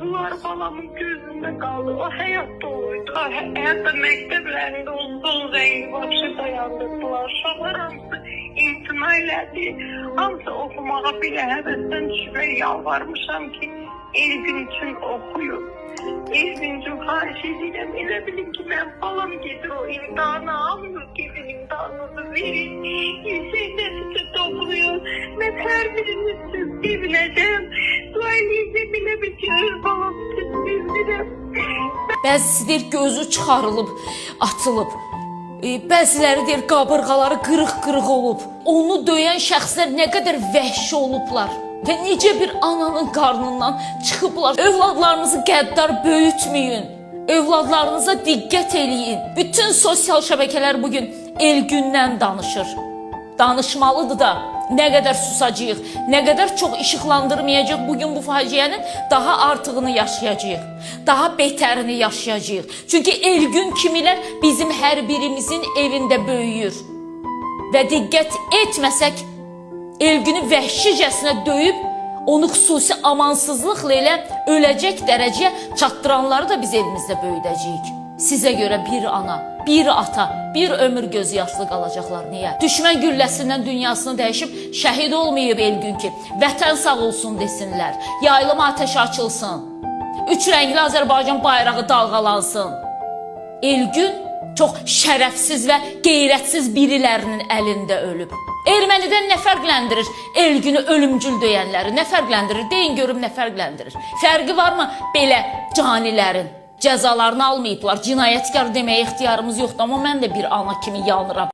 duygular balamın gözünde kaldı. O hayat doluydu. Hatta mekteplerinde uzun rengi başı dayandırdılar. Uşaqlar hamısı imtina elədi. Hamısı okumağa bile hevesten düşüp yalvarmışam ki Elgün için okuyun. Elgüncüm xahiş edirəm, elə bilin ki ben balam gedir o imtihanı almıyor, gedin imtihanınızı verin. Yüksek netice topluyor. Ben her biriniz siz sevineceğim. Duaylayacağım, elə bil ki öz balam için sevinirəm. Bəzisi deyir gözü çıxarılıb, atılıb. Bəziləri deyir qabırğaları qırıq-qırıq olub. Onu döyən şəxslər nə qədər vəhşi olublar. Və necə bir ananın qarnından çıxıblar. Övladlarınızı qəddar böyütməyin. Övladlarınıza diqqət eləyin. Bütün sosial şəbəkələr bugün Elgündən danışır. Danışmalıdır da. Nə qədər susacağıq, nə qədər çox işıqlandırmayacaq bugün bu faciənin daha artığını yaşayacağıq. Daha betərini yaşayacağıq. Çünki Elgün kimilər bizim hər birimizin evində böyüyür. Və diqqət etməsək, Elgünü vəhşicəsinə döyüb, onu xüsusi amansızlıqla elə öləcək dərəcəyə çatdıranları da biz evimizdə böyüdəcəyik. Sizə görə bir ana, bir ata, bir ömür gözü yaşlı qalacaqlar. Niyə? Düşmən gülləsindən dünyasını dəyişib şəhid olmayıb Elgün ki, vətən sağ olsun desinlər. Yaylım ateş açılsın. Üç rəngli Azərbaycan bayrağı dalğalansın. Elgün çox şərəfsiz və qeyrətsiz birilərinin əlində ölüb. Ermənidən nə fərqləndirir Elgünü ölümcül döyənləri? Nə fərqləndirir? Deyin görüm nə fərqləndirir? Fərqi varmı belə canilərin? Cəzalarını almayıblar. Cinayətkar deməyə ixtiyarımız yoxdur, amma mən də bir ana kimi yanıram.